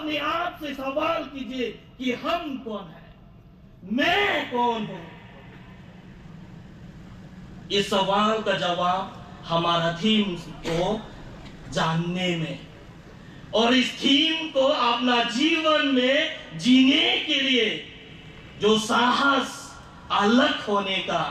अपने आप से सवाल कीजिए कि हम कौन है, मैं कौन हूं। इस सवाल का जवाब हमारा थीम को जानने में और इस थीम को अपना जीवन में जीने के लिए जो साहस, अलग होने का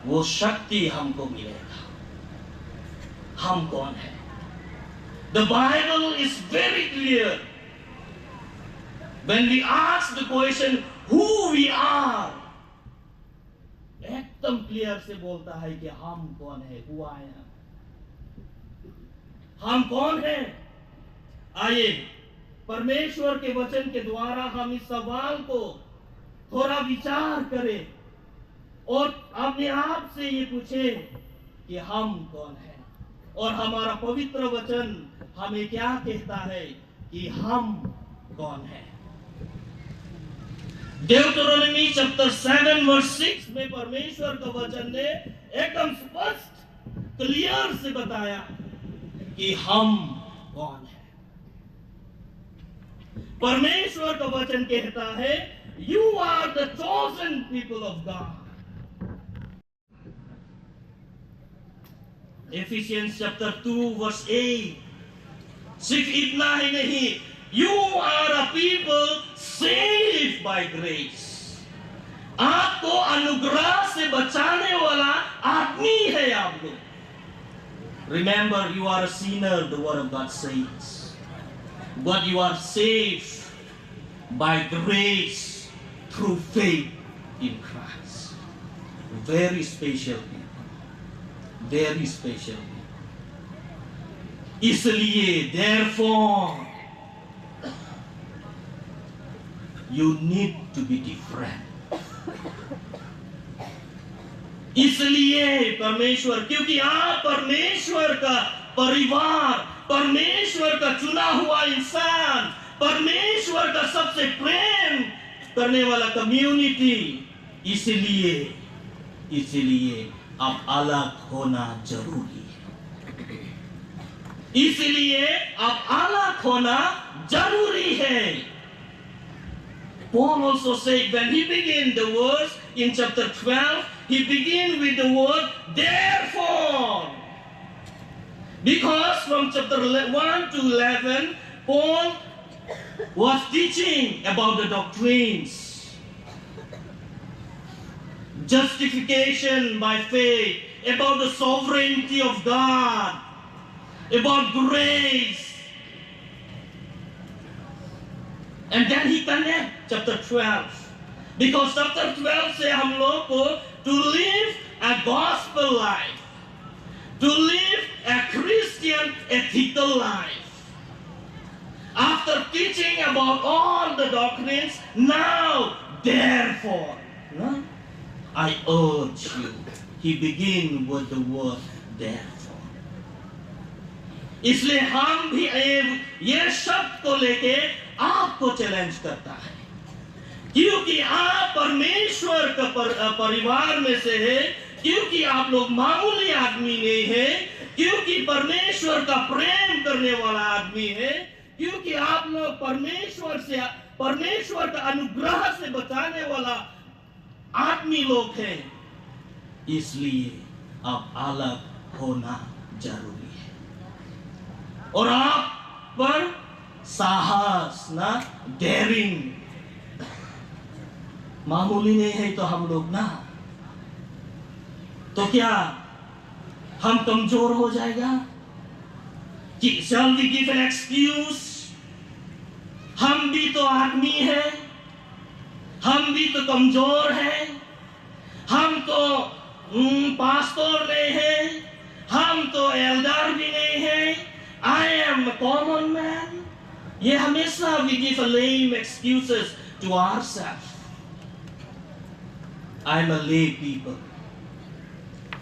वो शक्ति हमको मिलेगा। हम कौन है? The Bible is very clear when we ask the question who we are. एकदम क्लियर से बोलता है कि हम कौन है, who I am. हम कौन है? आइए परमेश्वर के वचन के द्वारा हम इस सवाल को थोड़ा विचार करें और अपने आप से ये पूछें कि हम कौन है। और हमारा पवित्र वचन हमें क्या कहता है कि हम कौन है। Deuteronomy chapter 7 verse 6 में परमेश्वर का वचन ने एकदम स्पष्ट क्लियर से बताया कि हम कौन है। परमेश्वर का वचन कहता है You are the chosen people of God. Ephesians chapter 2 verse 8 सिर्फ इतना ही नहीं, You are a people saved by grace. आपको अनुग्रह से बचाने वाला आदमी है आप लोग। Remember, you are a sinner, the word of God says. But you are saved by grace through faith in Christ. Very special people. Very special people. इसलिए, therefore, you need to be different. इसलिए परमेश्वर, क्योंकि आप परमेश्वर का परिवार, परमेश्वर का चुना हुआ इंसान, परमेश्वर का सबसे प्रेम करने वाला कम्युनिटी, इसलिए आप अलग होना जरूरी है। इसलिए आप अलग होना जरूरी है। Paul also said when he began the verse in chapter 12, he began with the word therefore. Because from chapter 1 to 11, Paul was teaching about the doctrines. Justification by faith, about the sovereignty of God, about grace. And then he connects chapter 12. Because chapter 12 से हम लोग को to live a gospel life, to live a Christian ethical life. After teaching about all the doctrines, now therefore, no? I urge you. He begins with the word therefore. इसलिए हम भी ये शब्द को लेके आपको चैलेंज करता है, क्योंकि आप परमेश्वर का परिवार में से है, क्योंकि आप लोग मामूली आदमी नहीं है, क्योंकि परमेश्वर का प्रेम करने वाला आदमी है, क्योंकि आप लोग परमेश्वर का अनुग्रह से बचाने वाला आदमी लोग हैं, इसलिए आप अलग होना जरूरी है। और आप पर साहस ना, डेयरिंग मामूली नहीं है। तो हम लोग ना, तो क्या हम कमजोर हो जाएगा कि shall we give an excuse? हम भी तो आदमी है, हम भी तो कमजोर है, हम तो पास्टर नहीं है, हम तो एल्डर भी नहीं है, I am a common man. ये हमेशा we give a lame excuses to ourselves. I am a lay people.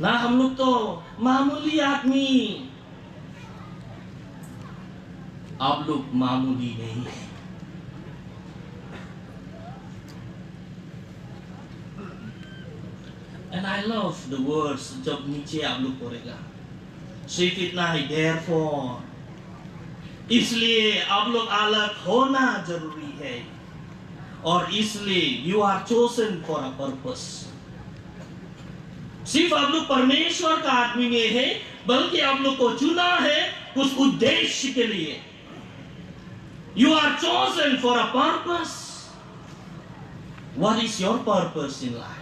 ना, हम लोग तो मामूली आदमी, आप लोग मामूली नहीं है। And I love the words जब नीचे आप लोग पढ़ेगा, सिर्फ इतना ही therefore, इसलिए आप लोग अलग होना जरूरी है, और इसलिए you are chosen for a purpose. सिर्फ आप लोग परमेश्वर का आदमी में है, बल्कि आप लोग को चुना है उस उद्देश्य के लिए। You are chosen for a purpose. What is your purpose in life?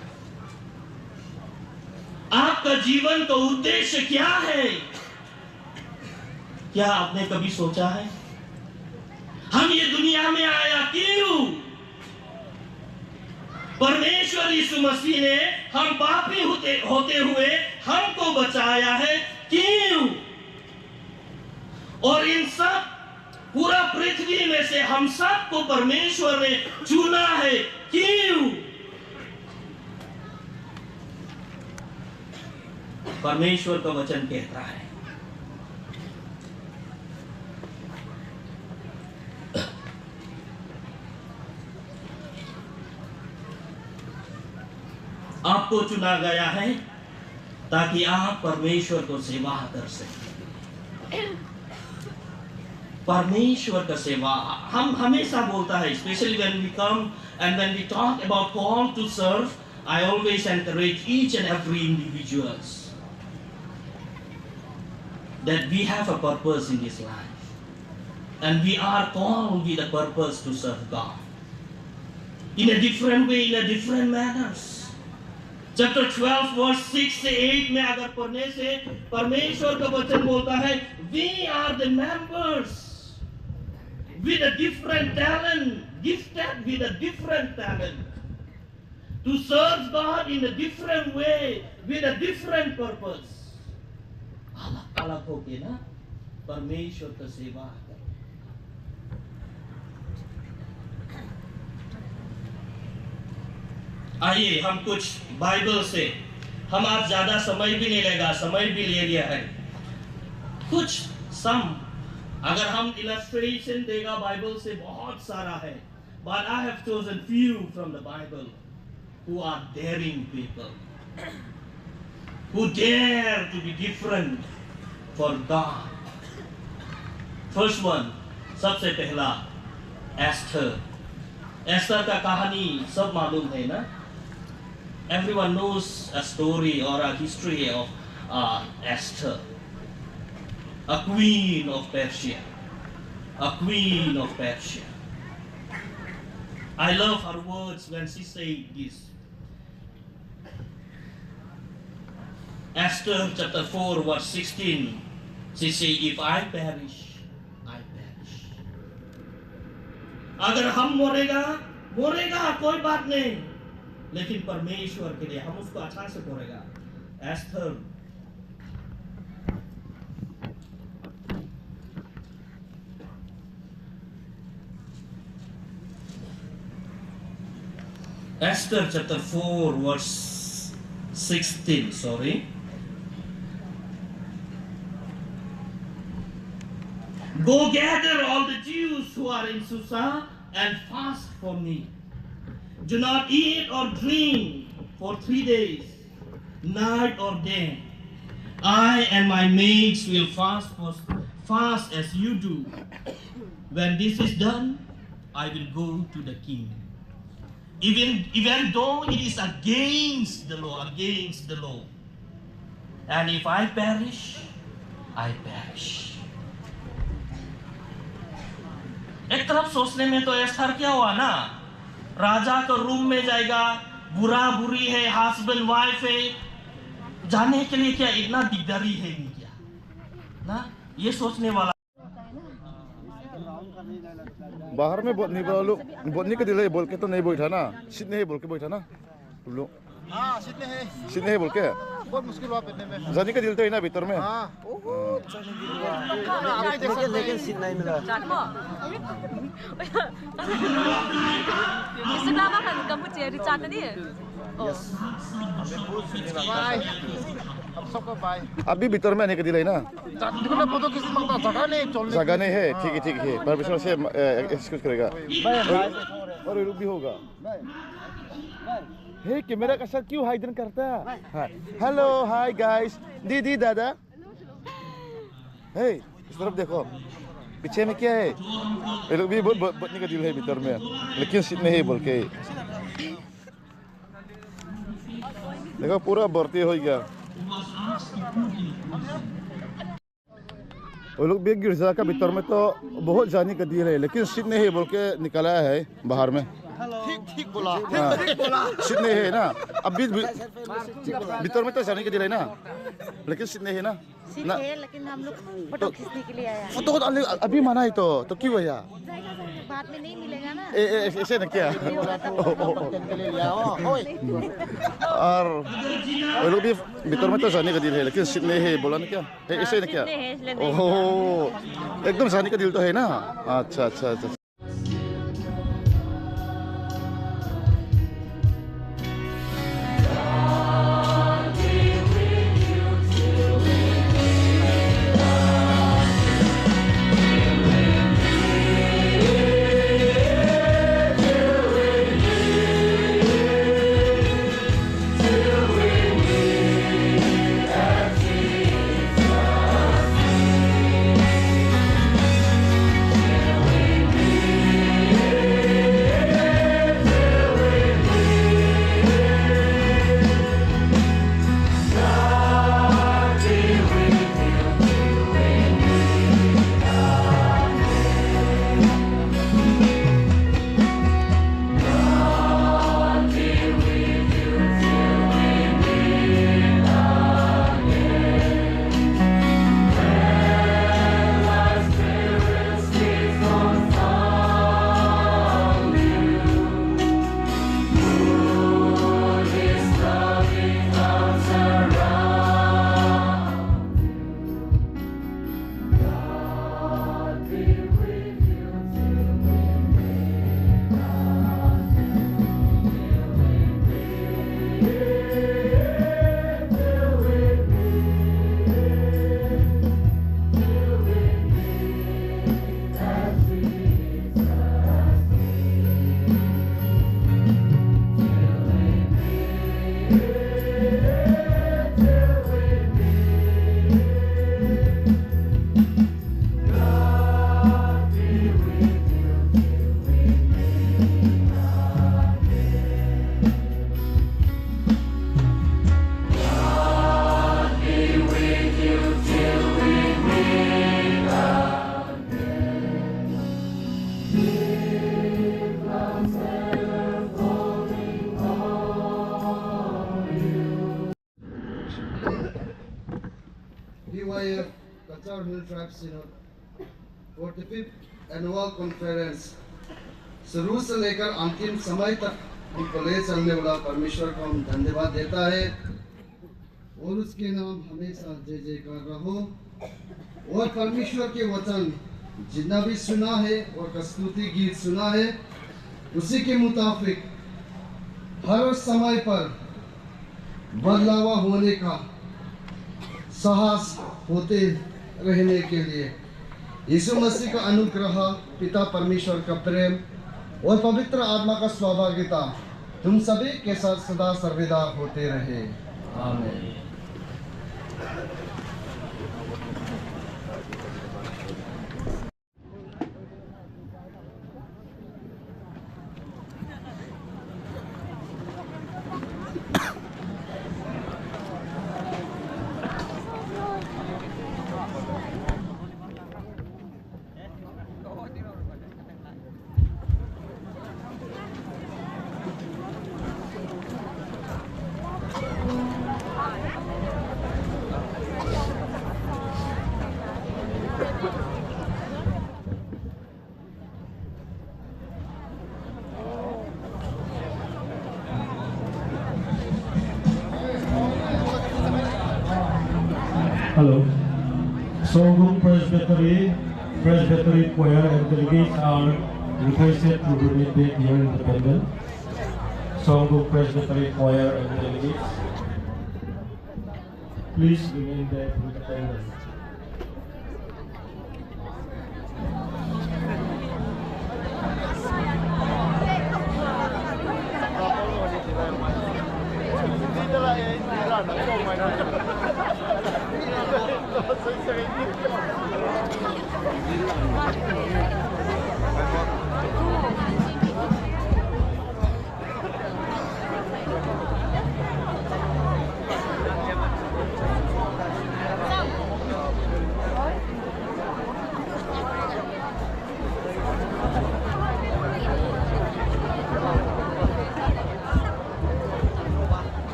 आपका जीवन का उद्देश्य क्या है? क्या आपने कभी सोचा है हम ये दुनिया में आया क्यों? परमेश्वर यीशु मसीह ने हम पापी होते हुए हमको बचाया है क्यों? और इन सब पूरा पृथ्वी में से हम सबको परमेश्वर ने चुना है क्यों? परमेश्वर का वचन कहता है, आपको चुना गया है ताकि आप परमेश्वर को सेवा कर सकें। परमेश्वर का सेवा हम हमेशा बोलता है, specially when we come and when we talk about call to serve, I always encourage each and every individuals that we have a purpose in this life, and we are called with a purpose to serve God in a different way, in a different manners. Chapter 12 verse 6 से 8 में अगर पढ़ने से परमेश्वर का वचन बोलता है, we are the members with a different talent, gifted with a different talent to serve God in a different way, with a different purpose. अलग अलग होके ना परमेश्वर का सेवा कर। आइए हम कुछ बाइबल से, हम आज ज्यादा समय भी नहीं लेगा, समय भी ले लिया है, कुछ सम अगर हम इलस्ट्रेशन देगा बाइबल से बहुत सारा है, but I have chosen few from the Bible who are daring people, who dare to be different for God. First one, सबसे पहला एस्थर। एस्थर का कहानी सब मालूम है ना? Everyone knows a story or a history of Esther, a queen of Persia, a queen of Persia. I love her words when she said this. Esther chapter 4 verse 16, she said, if I perish, I perish. अगर हम मरेगा कोई बात नहीं, लेकिन परमेश्वर के लिए हम उसको अच्छा से करेगा। Esther chapter 4 verse 16, sorry. Go gather all the Jews who are in Susa and fast for me. Do not eat or drink for 3 days, night or day. I and my maids will fast as you do. When this is done, I will go to the king. Even though it is against the law. And if I perish, I perish. एक तरफ सोचने में तो Esther क्या हुआ ना, राजा का room में जाएगा, बुरा बुरी है, हस्बैंड वाइफ है, जाने के लिए क्या इतना दिकदारी है नहीं क्या ना, ये सोचने वाला। बाहर में बोलने के दिले बोल के तो नहीं बैठा ना, सीट नहीं बोल के बैठा ना तुम लोग। हाँ सीट नहीं बोल के बहुत मुश्किल हुआ बैठने में। जाने का दिल तो है ना भीतर में। लेकिन सीट नहीं मिला। अभी भीतर में आने का दिल है ना, जगह नहीं है। ठीक है परमेश्वर से एक्सक्यूज करेगा और रुक भी होगा। हे कैमरा का साथ क्यों हाइडन करता है? हेलो हाय गाइस, दीदी दादा। हे इस तरफ देखो, पीछे में क्या है? ये लोग भी बोतनी का दिल है भीतर में, लेकिन सीट नहीं है बोल के। देखो पूरा भर्ती हो गया। वो लोग भी गिरजा का भीतर में तो बहुत जाने का दिल है, लेकिन सीट नहीं है बोल के निकाला है बाहर में। ठीक बोला। सीट नहीं है ना, अभी भीतर में तो जाने का दिल है ना, लेकिन सीट नहीं है ना। सीट है, लेकिन हम लोग फोटो खींचने के लिए आया है। फोटो अभी मना है तो क्यों भैया? बाद में नहीं मिलेगा ना। ऐसे ना क्या? और वो लोग भी भीतर में तो जाने का दिल है, लेकिन सीट नहीं है बोला ना क्या? ऐसे ना क्या? ओह, एकदम जाने का दिल तो है ना। अच्छा अच्छा अच्छा। BYF Qatar Hill Tribe Synod 45th annual conference शुरू से लेकर अंतिम समय तक हमको ले चलने वाला परमेश्वर को हम धन्यवाद देता है और उसके नाम हमेशा जय जयकार रहो। और परमेश्वर के वचन जितना भी सुना है और स्तुति गीत सुना है उसी के मुताबिक हर समय पर बदलावा होने का साहस होते रहने के लिए यीशु मसीह का अनुग्रह, पिता परमेश्वर का प्रेम और पवित्र आत्मा का सहभागिता तुम सभी के साथ सदा सर्वदा होते रहे। आमीन। Hello. Songguk Presbytery Choir and delegates are requested to donate here in the pendant. Songguk Presbytery Choir and delegates, please remain there in the pendant.